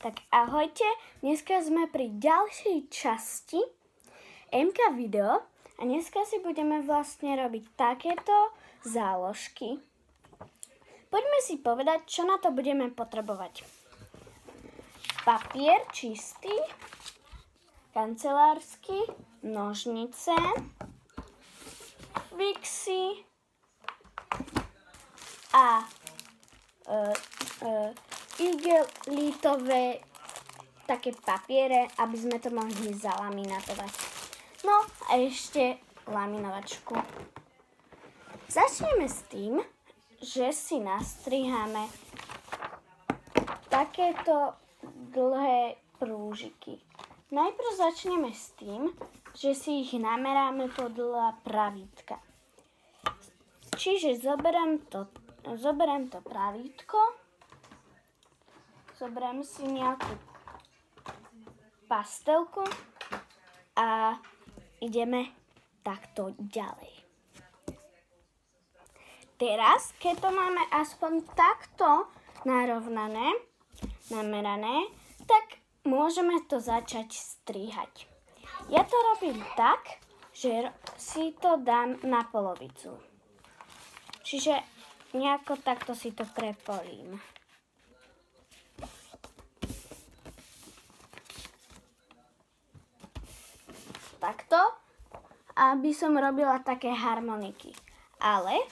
Tak ahojte, dneska sme pri ďalšej časti MK video a dneska si budeme vlastne robiť takéto záložky. Poďme si povedať, čo na to budeme potrebovať. Papier čistý, kancelársky, nožnice, fixy a igelitové také papiere, aby sme to mohli zalaminátovať. No a ešte laminovačku. Začneme s tým, že si nastriháme takéto dlhé prúžiky. Najprv začneme s tým, že si ich nameráme podľa pravítka. Čiže zoberiem to pravítko, zoberiem si nejakú pastelku a ideme takto ďalej. Teraz, keď to máme aspoň takto narovnané, namerané, tak môžeme to začať strihať. Ja to robím tak, že si to dám na polovicu. Čiže nejako takto si to prepolím. Takto, aby som robila také harmoniky. Ale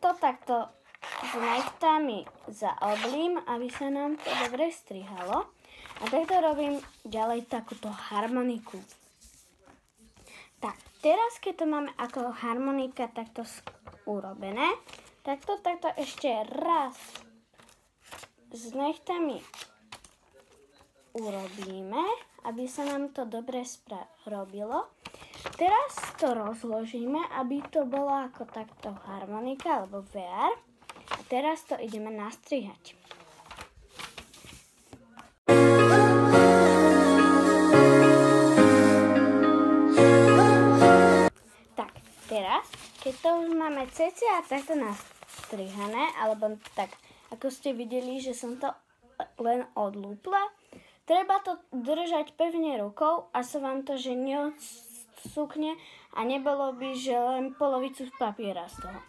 to takto s nechtami zaoblím, aby sa nám to dobre strihalo. A takto robím ďalej takúto harmoniku. Tak, teraz keď to máme ako harmonika takto urobené, takto ešte raz s nechtami urobíme, aby sa nám to dobre robilo. Teraz to rozložíme, aby to bolo ako takto harmonika alebo VR. A teraz to ideme nastrihať. Tak, teraz, keď to už máme cca takto nastrihané, alebo tak, ako ste videli, že som to len odlúpla, treba to držať pevne rukou a sa vám to že neodsúkne a nebolo by, že len polovicu papiera z toho.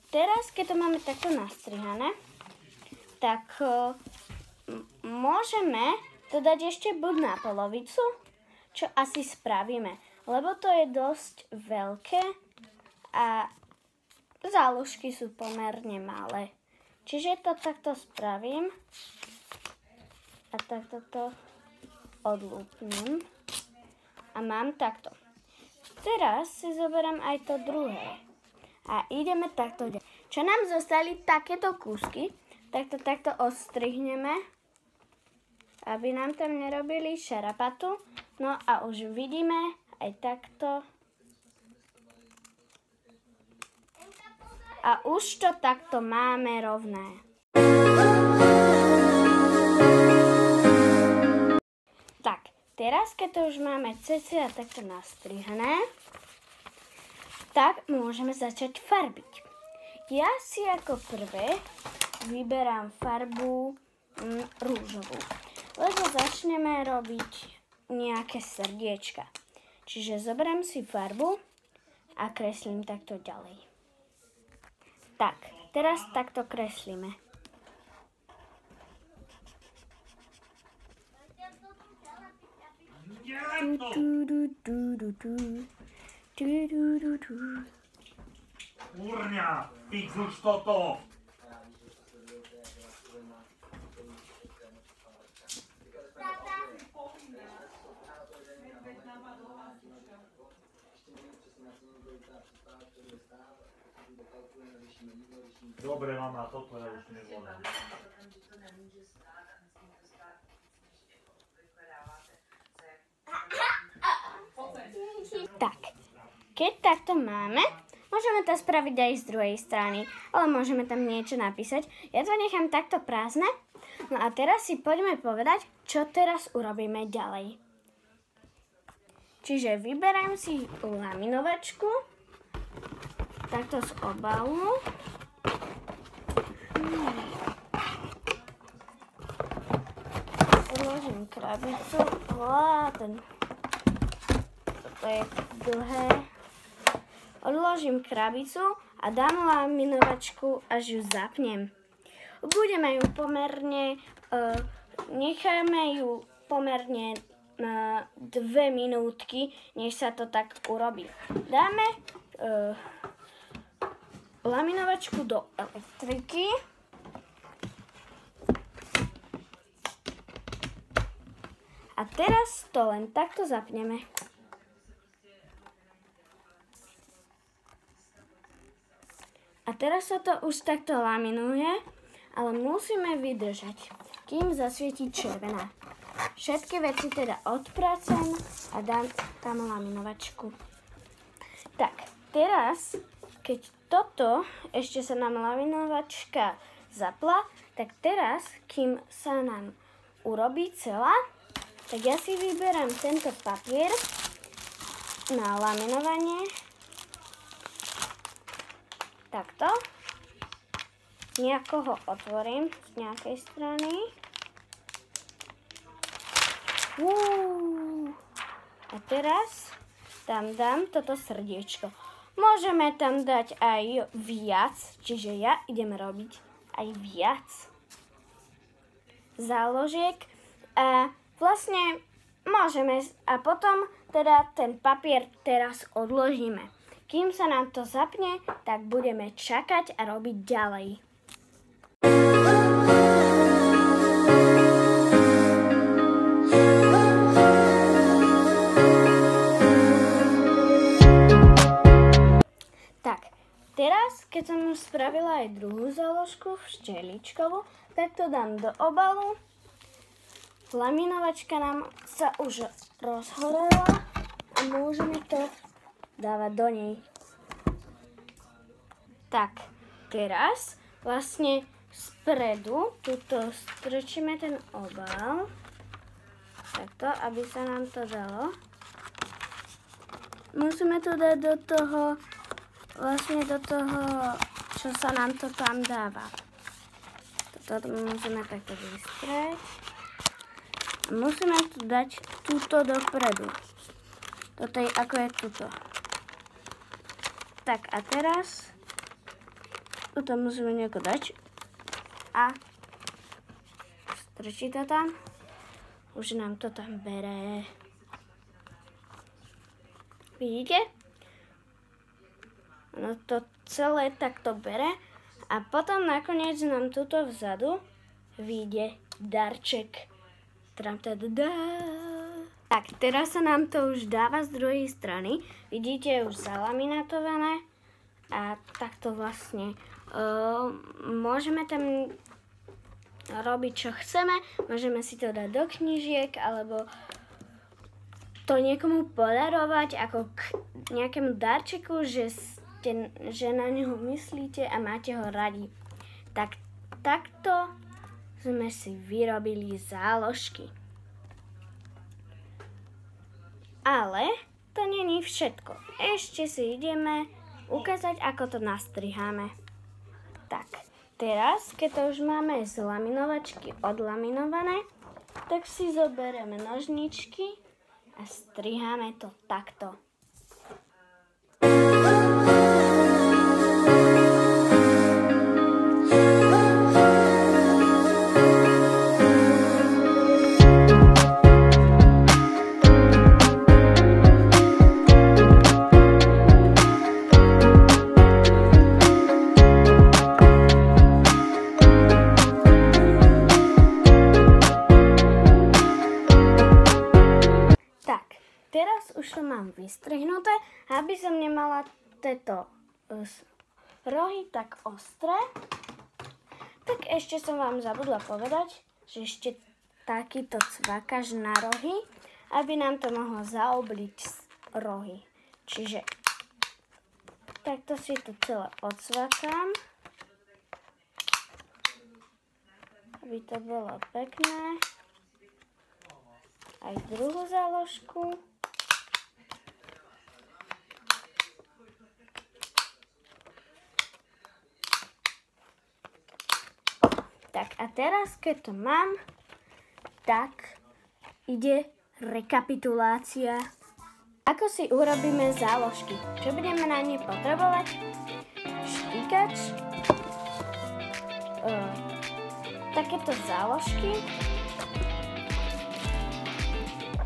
Teraz, keď to máme takto nastrihané, tak môžeme to dať ešte buď na polovicu, čo asi spravíme, lebo to je dosť veľké a záložky sú pomerne malé. Čiže to takto spravím. A takto to odlúpnem. A mám takto. Teraz si zoberiem aj to druhé. A ideme takto. Čo nám zostali takéto kúsky, takto odstrihneme, aby nám tam nerobili šarapatu. No a už vidíme aj takto. A už to takto máme rovné. Teraz, keď to už máme cca takto nastrihané, tak môžeme začať farbiť. Ja si ako prvé vyberám farbu rúžovú, lebo začneme robiť nejaké srdiečka. Čiže zoberiem si farbu a kreslím takto ďalej. Tak, teraz takto kreslíme. Kurňa, fix už toto! Dobre, mama, toto ja už nevolám. Tak, keď takto máme, môžeme to spraviť aj z druhej strany, ale môžeme tam niečo napísať. Ja to nechám takto prázdne. No a teraz si poďme povedať, čo teraz urobíme ďalej. Čiže vyberám si laminovačku, takto z obalu. odložím krabicu. Toto je dlhé. Odložím krabicu a dám laminovačku, až ju zapnem. Budeme ju pomerne, necháme ju pomerne 2 minútky, než sa to tak urobí. Dáme laminovačku do elektriky. A teraz to len takto zapneme. A teraz sa to už takto laminuje, ale musíme vydržať, kým zasvietí červená. Všetky veci teda odpracem a dám tam laminovačku. Tak, teraz, keď toto ešte sa nám laminovačka zapla, tak teraz, kým sa nám urobí celá, tak ja si vyberám tento papier na laminovanie. Takto. Nejako ho otvorím z nejakej strany. A teraz tam dám toto srdiečko. Môžeme tam dať aj viac, čiže ja idem robiť aj viac záložiek. A vlastne môžeme, a potom teda ten papier teraz odložíme. Kým sa nám to zapne, tak budeme čakať a robiť ďalej. Tak, teraz, keď som už spravila aj druhú záložku, šteličkovú, tak to dám do obalu. Laminovačka nám sa už rozhorela a môžeme to dávať do nej. Tak, teraz vlastne spredu tuto strčíme ten obal. Takto, aby sa nám to dalo. Musíme to dať do toho, vlastne do toho, čo sa nám to tam dáva. Toto musíme takto vystrieť. Musíme tu dať túto dopredu. Toto je ako je tuto. Tak a teraz tuto musíme nejako dať a strčí to tam. Už nám to tam bere. Vidíte? No to celé takto bere a potom nakoniec nám tuto vzadu vyjde darček. Tak, teraz sa nám to už dáva z druhej strany. Vidíte, už zalaminatované. A takto vlastne môžeme tam robiť, čo chceme. Môžeme si to dať do knížiek, alebo to niekomu podarovať ako k nejakému darčeku, že na neho myslíte a máte ho radi. Tak takto sme si vyrobili záložky. Ale to není všetko. Ešte si ideme ukázať, ako to nastriháme. Tak, teraz, keď to už máme z laminovačky odlaminované, tak si zoberieme nožničky a striháme to takto. Teraz už to mám vystrihnuté, aby som nemala tieto rohy tak ostré. Tak ešte som vám zabudla povedať, že ešte takýto cvakač na rohy, aby nám to mohlo zaobliť rohy. Čiže takto si to celé odsvakám, aby to bolo pekné. Aj druhú záložku. Tak a teraz, keď to mám, tak ide rekapitulácia. Ako si urobíme záložky? Čo budeme na ne potrebovať? Štíkač, takéto záložky,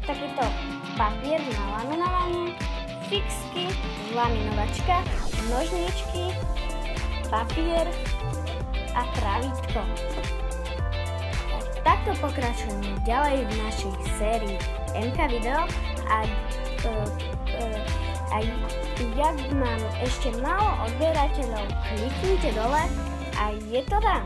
takýto papier na laminovanie, fixky, laminovačka, nožničky, papier a pravítko. Takto pokračujeme ďalej v našej sérii MK Video a jak mám ešte málo odberateľov, kliknite dole a je to tam.